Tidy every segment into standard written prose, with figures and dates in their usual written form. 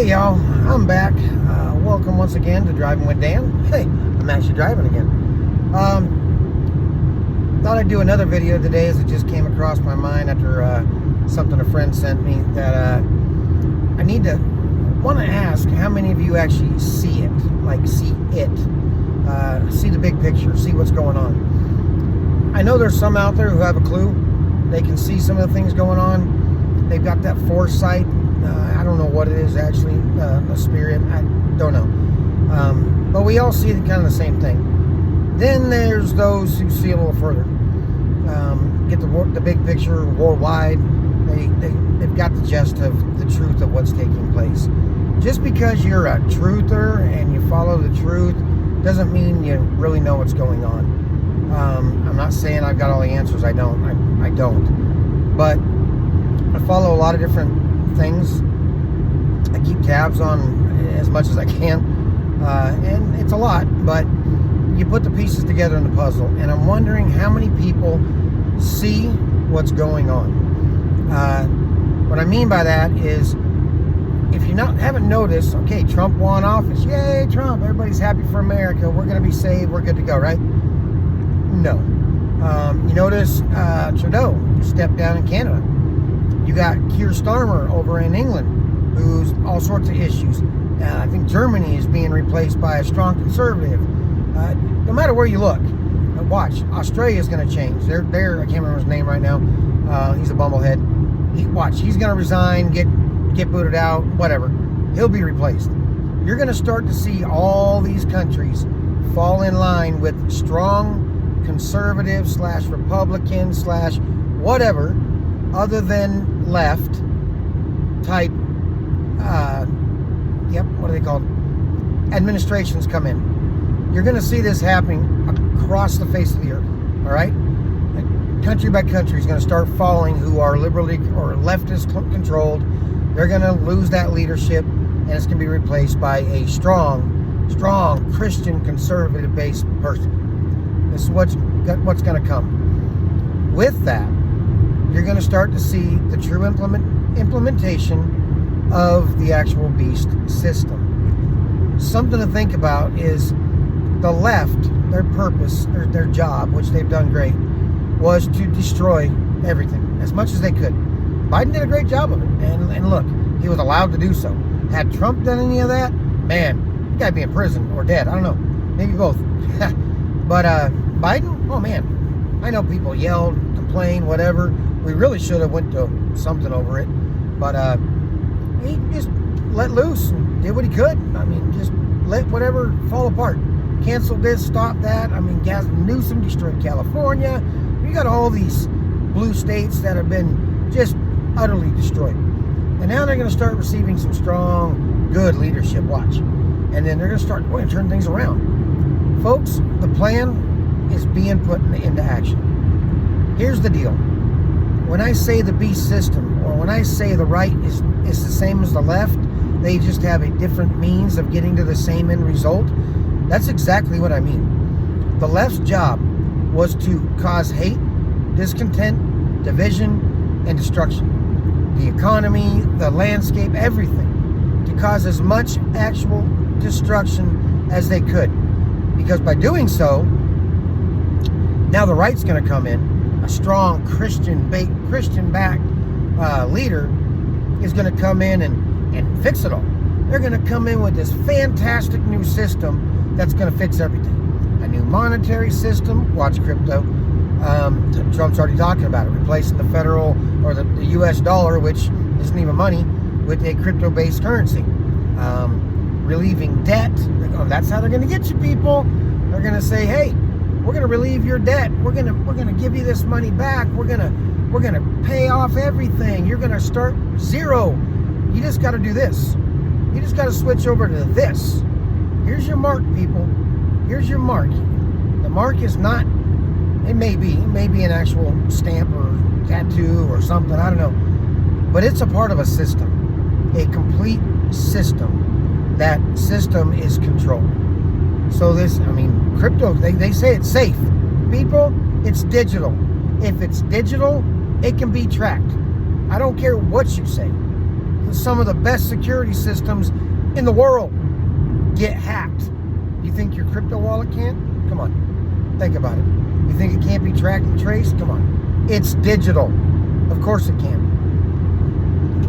Hey y'all, I'm back. Welcome once again to Driving with Dan. Hey, I'm actually driving again. Thought I'd do another video today as it just came across my mind after something a friend sent me that I want to ask how many of you actually see it, see the big picture, see what's going on. I know there's some out there who have a clue. They can see some of the things going on. They've got that foresight. I don't know what it is actually, the spirit, I don't know. But we all see kind of the same thing. Then there's those who see a little further. Get the big picture worldwide. They've got the gist of the truth of what's taking place. Just because you're a truther and you follow the truth doesn't mean you really know what's going on. I'm not saying I've got all the answers. I don't. But I follow a lot of different things. I keep tabs on as much as I can, and it's a lot, but you put the pieces together in the puzzle, and I'm wondering how many people see what's going on. What I mean by that is, if you haven't noticed, okay, Trump won office, yay Trump, everybody's happy for America, we're going to be saved, we're good to go, right? No. You notice Trudeau stepped down in Canada. You got Keir Starmer over in England, who's all sorts of issues. I think Germany is being replaced by a strong conservative. No matter where you look, watch, Australia is going to change. I can't remember his name right now. He's a bumblehead. He's going to resign, get booted out, whatever. He'll be replaced. You're going to start to see all these countries fall in line with strong conservative / Republican / whatever, other than left type, what are they called? Administrations come in. You're going to see this happening across the face of the earth, all right? Country by country is going to start falling who are liberally or leftist controlled. They're going to lose that leadership, and it's going to be replaced by a strong Christian conservative based person. This is what's going to come. With that, you're going to start to see the true implementation of the actual beast system. Something to think about is the left, their purpose, their job, which they've done great, was to destroy everything as much as they could. Biden did a great job of it, and look, he was allowed to do so. Had Trump done any of that, man, he got to be in prison or dead. I don't know, maybe both. But Biden, oh man, I know people yelled, complained, whatever. We really should have went to something over it, but he just let loose and did what he could. I mean, just let whatever fall apart. Canceled this, stopped that. I mean, Gavin Newsom destroyed California. You got all these blue states that have been just utterly destroyed. And now they're going to start receiving some strong, good leadership. Watch. And then they're going to start going to turn things around. Folks, the plan is being put into action. Here's the deal. When I say the beast system, or when I say the right is the same as the left, they just have a different means of getting to the same end result, that's exactly what I mean. The left's job was to cause hate, discontent, division, and destruction. The economy, the landscape, everything. To cause as much actual destruction as they could. Because by doing so, now the right's going to come in. A strong Christian-backed leader is going to come in and fix it all. They're going to come in with this fantastic new system that's going to fix everything. A new monetary system. Watch crypto. Trump's already talking about it. Replacing the federal or the U.S. dollar, which isn't even money, with a crypto-based currency. Relieving debt. That's how they're going to get you people. They're going to say, hey, we're going to relieve your debt. We're going to give you this money back. We're going to pay off everything. You're going to start zero. You just got to do this. You just got to switch over to this. Here's your mark, people. Here's your mark. The mark is not, it may be an actual stamp or tattoo or something, I don't know. But it's a part of a system. A complete system. That system is controlled. So crypto, they say it's safe. People, it's digital. If it's digital, it can be tracked. I don't care what you say. some of the best security systems in the world get hacked. You think your crypto wallet can't? Come on, think about it. You think it can't be tracked and traced? Come on, it's digital. Of course it can.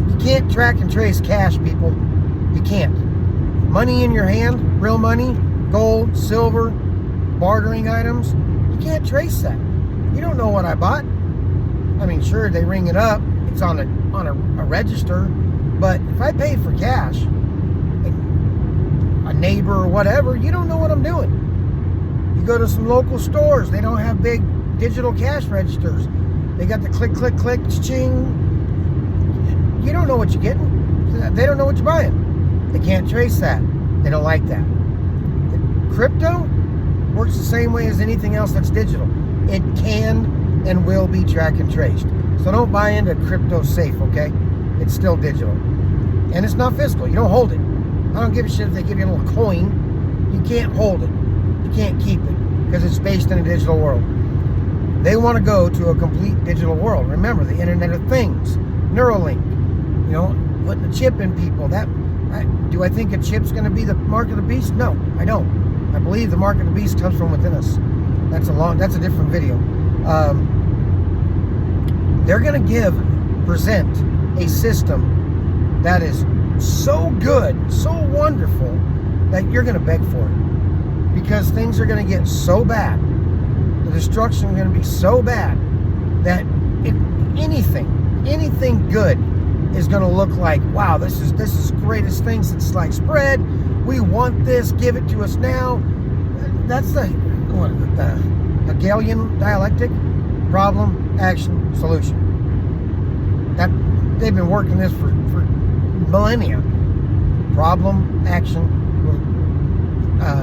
You can't track and trace cash, people. You can't. Money in your hand, real money, gold, silver, bartering items, you can't trace that. You don't know what I bought. I mean, sure, they ring it up. It's on a register. But if I pay for cash, a neighbor or whatever, you don't know what I'm doing. You go to some local stores. They don't have big digital cash registers. They got the click, click, click, ching. You don't know what you're getting. They don't know what you're buying. They can't trace that. They don't like that. Crypto works the same way as anything else that's digital. It can and will be tracked and traced. So don't buy into crypto safe, okay? It's still digital. And it's not physical. You don't hold it. I don't give a shit if they give you a little coin. You can't hold it. You can't keep it because it's based in a digital world. They want to go to a complete digital world. Remember, the Internet of Things, Neuralink, you know, putting a chip in people. Do I think a chip's going to be the mark of the beast? No, I don't. I believe the mark of the beast comes from within us. That's a different video. They're going to present a system that is so good, so wonderful, that you're going to beg for it. Because things are going to get so bad. The destruction is going to be so bad that anything good is going to look like, wow, this is the greatest thing since sliced bread. We want this. Give it to us now. That's the Hegelian dialectic: problem, action, solution. That they've been working this for millennia. Problem, action,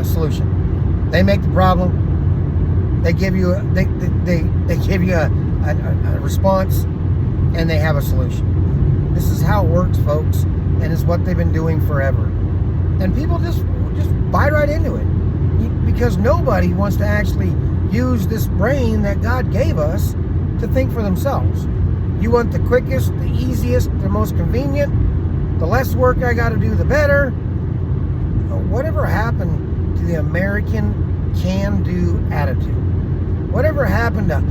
solution. They make the problem. They give you they give you a response, and they have a solution. This is how it works, folks, and it's what they've been doing forever. And people just buy right into it because nobody wants to actually use this brain that God gave us to think for themselves. You want the quickest, the easiest, the most convenient. The less work I got to do, the better. Whatever happened to the American can-do attitude? Whatever happened to,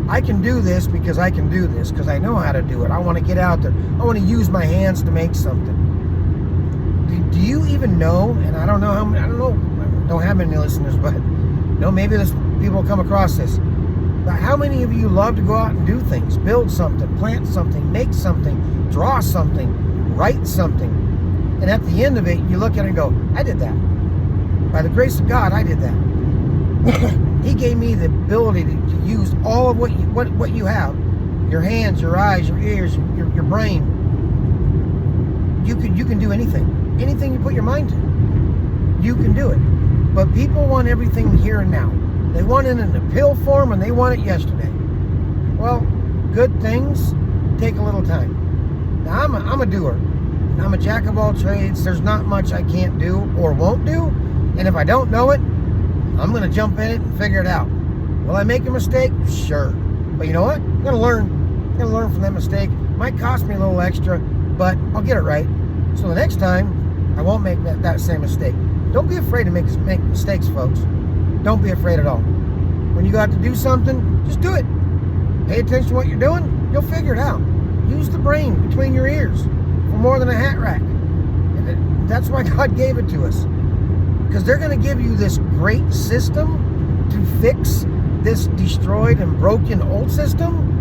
I can do this because I can do this, because I know how to do it. I want to get out there. I want to use my hands to make something. Do you even know, and I don't know how many, I don't have many listeners, but maybe this people come across this. But how many of you love to go out and do things, build something, plant something, make something, draw something, write something, and at the end of it, you look at it and go, I did that. By the grace of God, I did that. He gave me the ability to use all of what you have, your hands, your eyes, your ears, your brain. You can do anything you put your mind to. You can do it. But people want everything here and now. They want it in a pill form and they want it yesterday. Well, good things take a little time. Now I'm a doer. I'm a jack of all trades. There's not much I can't do or won't do. And if I don't know it, I'm going to jump in it and figure it out. Will I make a mistake? Sure. But you know what? I'm going to learn. I'm going to learn from that mistake. Might cost me a little extra, but I'll get it right. So the next time, I won't make that same mistake. Don't be afraid to make mistakes, folks. Don't be afraid at all. When you go out to do something, just do it. Pay attention to what you're doing. You'll figure it out. Use the brain between your ears for more than a hat rack. And that's why God gave it to us. Because they're going to give you this great system to fix this destroyed and broken old system.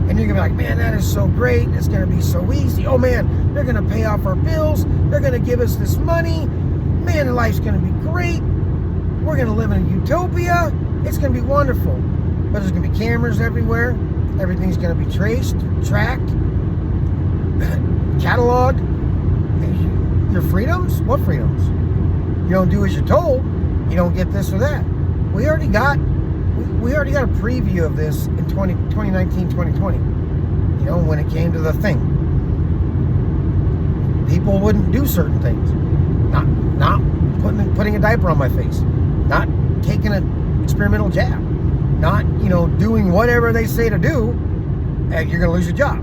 And you're going to be like, man, that is so great. It's going to be so easy. Oh, man, they're going to pay off our bills. They're going to give us this money. Man, life's going to be great. We're going to live in a utopia. It's going to be wonderful. But there's going to be cameras everywhere. Everything's going to be traced, tracked, cataloged. Your freedoms? What freedoms? You don't do as you're told. You don't get this or that. We already got a preview of this in 2019, 2020. You know, when it came to the thing. People wouldn't do certain things. Not putting a diaper on my face. Not taking an experimental jab. Not, doing whatever they say to do, and you're going to lose your job.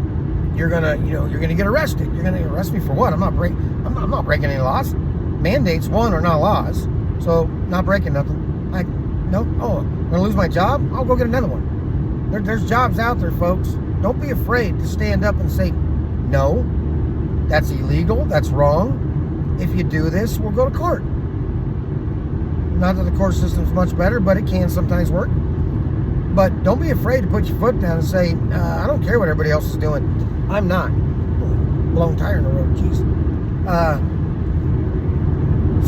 you're gonna get arrested. You're gonna arrest me for what? I'm not breaking any laws. Mandates, one, are not laws. So not breaking nothing. Like, nope. Oh, I'm gonna lose my job? I'll go get another one. There's jobs out there, folks. Don't be afraid to stand up and say, no, that's illegal, that's wrong. If you do this, we'll go to court. Not that the court system's much better, but it can sometimes work. But don't be afraid to put your foot down and say, I don't care what everybody else is doing. I'm not. Blown tire in the road, jeez.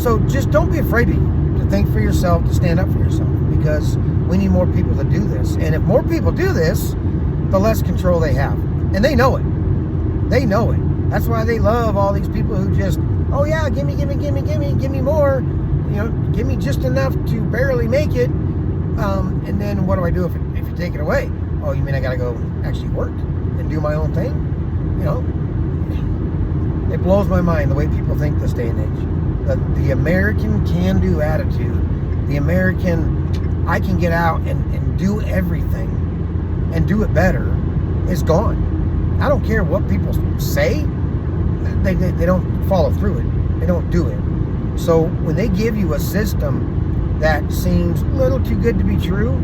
So just don't be afraid to think for yourself, to stand up for yourself, because we need more people to do this. And if more people do this, the less control they have. And they know it. They know it. That's why they love all these people who just, oh yeah, give me more. Give me just enough to barely make it. And then what do I do if you take it away? Oh, you mean I gotta go actually work and do my own thing? It blows my mind the way people think this day and age. The American can-do attitude, the American, I can get out and do everything and do it better, is gone. I don't care what people say, they don't follow through it. They don't do it. So when they give you a system that seems a little too good to be true,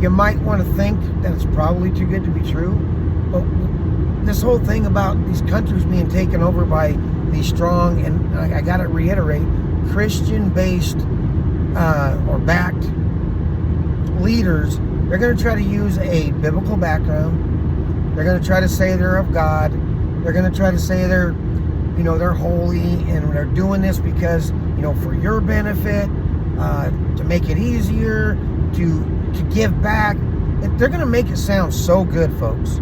you might want to think that it's probably too good to be true. But this whole thing about these countries being taken over by these strong, and I got to reiterate, Christian-based or backed leaders, they're going to try to use a biblical background. They're going to try to say they're of God. They're going to try to say they're holy, and they're doing this because, for your benefit, to make it easier, to give back. They're going to make it sound so good, folks,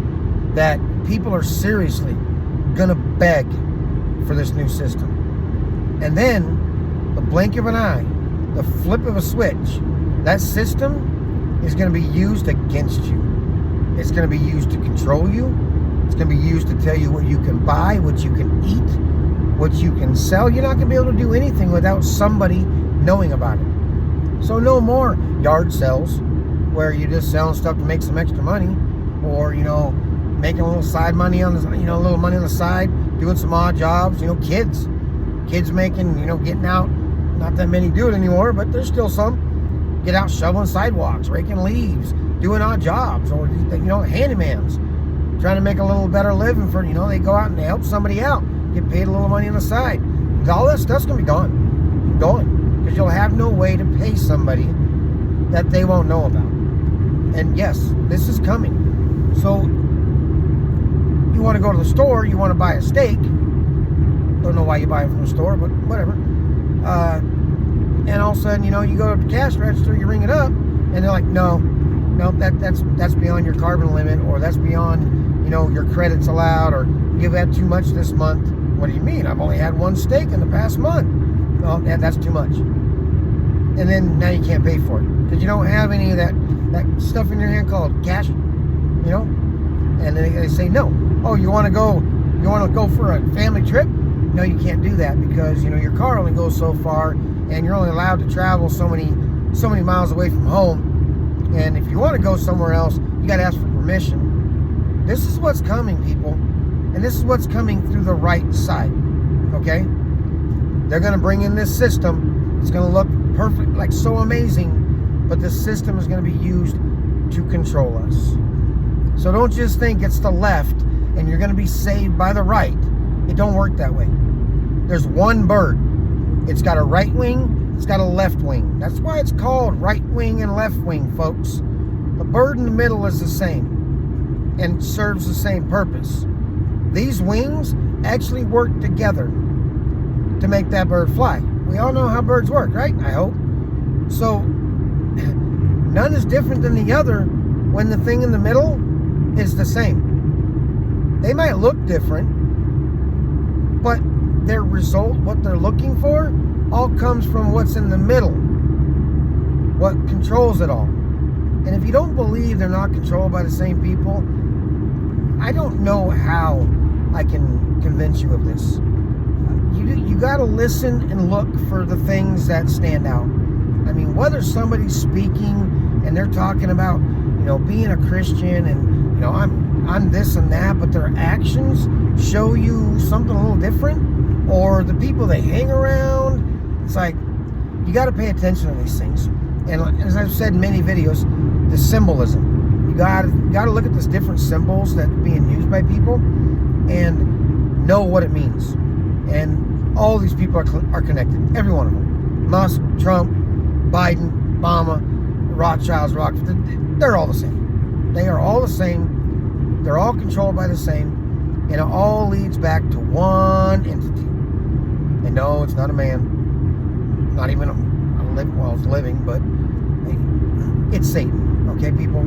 that people are seriously going to beg for this new system. And then, the blink of an eye, the flip of a switch, that system is going to be used against you. It's going to be used to control you. It's going to be used to tell you what you can buy, what you can eat, what you can sell. You're not going to be able to do anything without somebody knowing about it. So no more yard sales where you're just selling stuff to make some extra money, or, making a little side money on the, a little money on the side, doing some odd jobs. Kids making, getting out. Not that many do it anymore, but there's still some. Get out shoveling sidewalks, raking leaves, doing odd jobs, or, handymans, trying to make a little better living for, they go out and they help somebody out, get paid a little money on the side. All that stuff's going to be gone, because you'll have no way to pay somebody that they won't know about. And yes, this is coming. So you want to go to the store, you want to buy a steak. Don't know why you buy it from the store, but whatever. And all of a sudden, you go to the cash register, you ring it up, and they're like, no, that's beyond your carbon limit, or that's beyond, your credits allowed, or you've had too much this month. What do you mean? I've only had one steak in the past month. Well, that's too much. And then now you can't pay for it because you don't have any of that stuff in your hand called cash, And then they say no. Oh, you want to go for a family trip? No, you can't do that because your car only goes so far, and you're only allowed to travel so many miles away from home. And if you want to go somewhere else, you got to ask for permission. This is what's coming, people, and this is what's coming through the right side. Okay, they're going to bring in this system. It's going to look perfect, like so amazing, but this system is going to be used to control us. So don't just think it's the left and you're going to be saved by the right. It don't work that way. There's one bird. It's got a right wing, it's got a left wing. That's why it's called right wing and left wing, folks. The bird in the middle is the same and serves the same purpose. These wings actually work together to make that bird fly. We all know how birds work, right? I hope. So none is different than the other when the thing in the middle is the same. They might look different, but their result, what they're looking for, all comes from what's in the middle, what controls it all. And if you don't believe they're not controlled by the same people, I don't know how I can convince you of this. You got to listen and look for the things that stand out. I mean, whether somebody's speaking and they're talking about, being a Christian and, I'm this and that, but their actions show you something a little different, or the people they hang around. It's like, you got to pay attention to these things. And as I've said in many videos, the symbolism. You got to look at these different symbols that are being used by people and know what it means. And all these people are connected. Every one of them. Musk, Trump, Biden, Obama, Rothschilds, Rockefeller. They're all the same. They are all the same. They're all controlled by the same. And it all leads back to one entity. And no, it's not a man. Not even it's living, but it's Satan. Okay, people?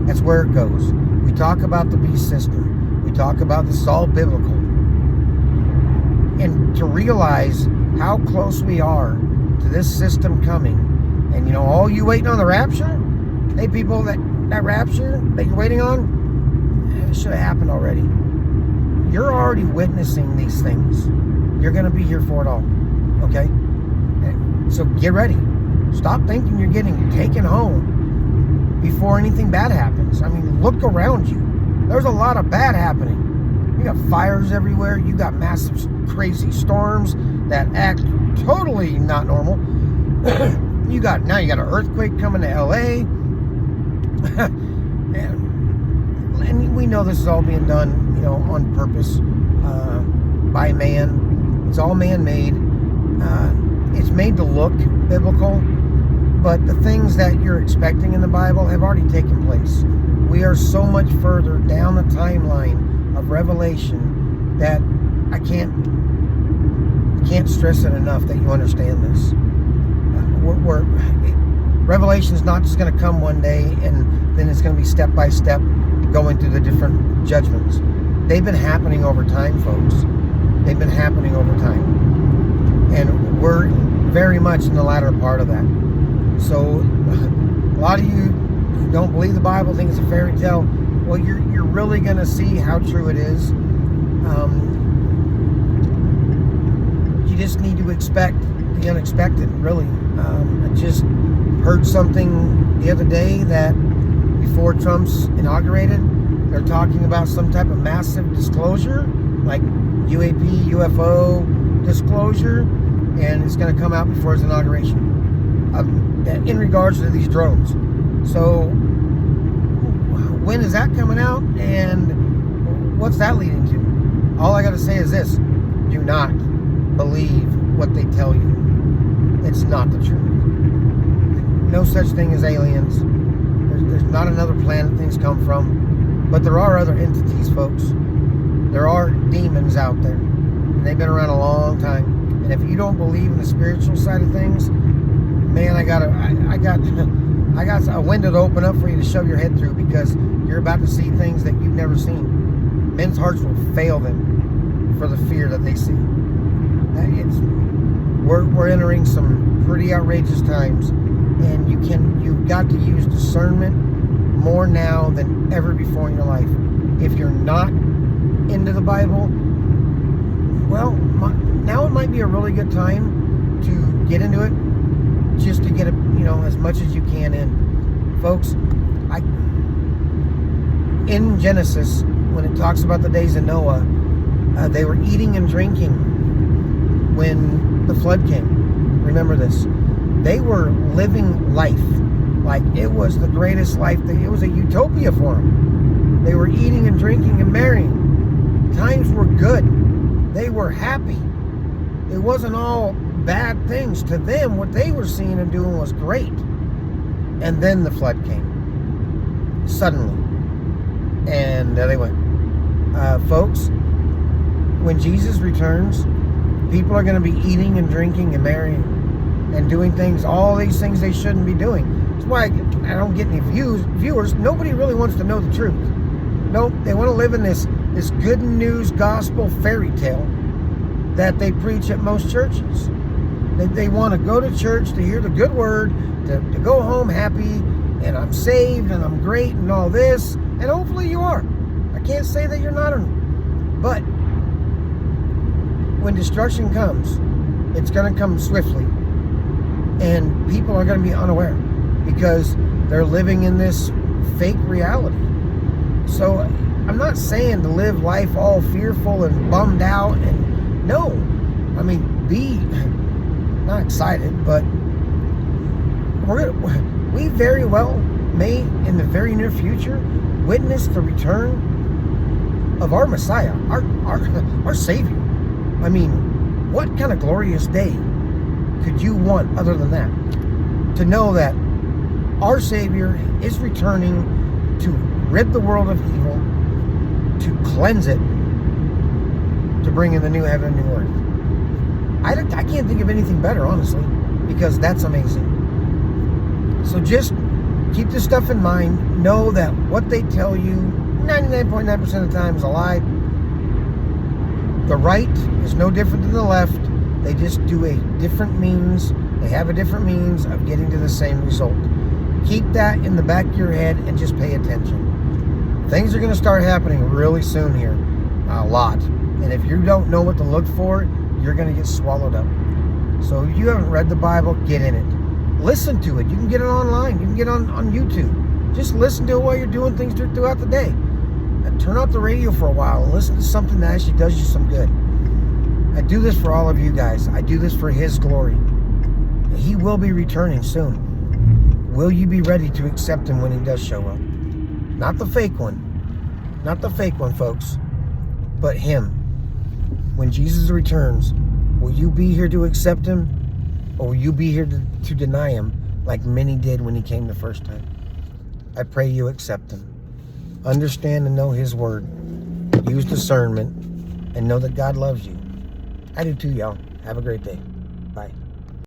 That's where it goes. We talk about the beast system. We talk about this is all biblical. And to realize how close we are to this system coming, and you know, all you waiting on the rapture, hey people, that rapture that you're waiting on, it should have happened already. You're already witnessing these things. You're going to be here for it all. Okay? So get ready. Stop thinking you're getting taken home before anything bad happens. I mean, look around you. There's a lot of bad happening. You got fires everywhere. You got massive, crazy storms that act totally not normal. You got an earthquake coming to LA. And we know this is all being done, you know, on purpose by man. It's all man-made. It's made to look biblical, but the things that you're expecting in the Bible have already taken place. We are so much further down the timeline of Revelation that I can't stress it enough that you understand this. Revelation is not just going to come one day and then it's going to be step by step going through the different judgments. They've been happening over time, folks. They've been happening over time. And we're very much in the latter part of that. So a lot of you who don't believe the Bible, think it's a fairy tale. Well, you're really going to see how true it is. You just need to expect the unexpected, really. I just heard something the other day that before Trump's inaugurated, they're talking about some type of massive disclosure, like UAP, UFO disclosure, and it's going to come out before his inauguration in regards to these drones. So when is that coming out, and what's that leading to? All I got to say is this: do not believe what they tell you. It's not the truth. No such thing as aliens. There's not another planet things come from, but there are other entities, folks. There are demons out there, and they've been around a long time. And if you don't believe in the spiritual side of things, man, I got a window to open up for you to shove your head through, because you're about to see things that you've never seen. Men's hearts will fail them for the fear that they see. We're entering some pretty outrageous times, and you've got to use discernment more now than ever before in your life. If you're not into the Bible, well, now it might be a really good time to get into it, just to get it, you know, as much as you can in. Folks, in Genesis, when it talks about the days of Noah, they were eating and drinking when the flood came. Remember this. They were living life like it was the greatest life. It was a utopia for them. They were eating and drinking and marrying. Times were good. They were happy. It wasn't all bad things. To them, what they were seeing and doing was great. And then the flood came. Suddenly. And there they went. Folks, when Jesus returns, people are going to be eating and drinking and marrying and doing things, all these things they shouldn't be doing. That's why I don't get any viewers. Nobody really wants to know the truth. Nope, they want to live in this good news gospel fairy tale that they preach at most churches. They want to go to church to hear the good word, to go home happy, and I'm saved and I'm great and all this, and hopefully you are. I can't say that you're not, but when destruction comes, it's going to come swiftly, and people are going to be unaware because they're living in this fake reality. So I'm not saying to live life all fearful and bummed out, and no, I mean, be not excited, but we very well may in the very near future witness the return of our Messiah, our Savior. I mean, what kind of glorious day could you want other than that? To know that our Savior is returning to rid the world of evil, to cleanse it, to bring in the new heaven and new earth. I can't think of anything better, honestly, because that's amazing. So just keep this stuff in mind. Know that what they tell you 99.9% of the time is a lie. The right is no different than the left. They just do a different means. They have a different means of getting to the same result. Keep that in the back of your head and just pay attention. Things are going to start happening really soon here. A lot. And if you don't know what to look for, you're going to get swallowed up. So if you haven't read the Bible, get in it. Listen to it. You can get it online. You can get it on YouTube. Just listen to it while you're doing things throughout the day. And turn off the radio for a while and listen to something that actually does you some good. I do this for all of you guys. I do this for His glory. He will be returning soon. Will you be ready to accept Him when He does show up? Not the fake one. Not the fake one, folks. But Him. When Jesus returns, will you be here to accept Him? Or will you be here to deny Him like many did when He came the first time? I pray you accept Him. Understand and know His word. Use discernment and know that God loves you. I do too, y'all. Have a great day.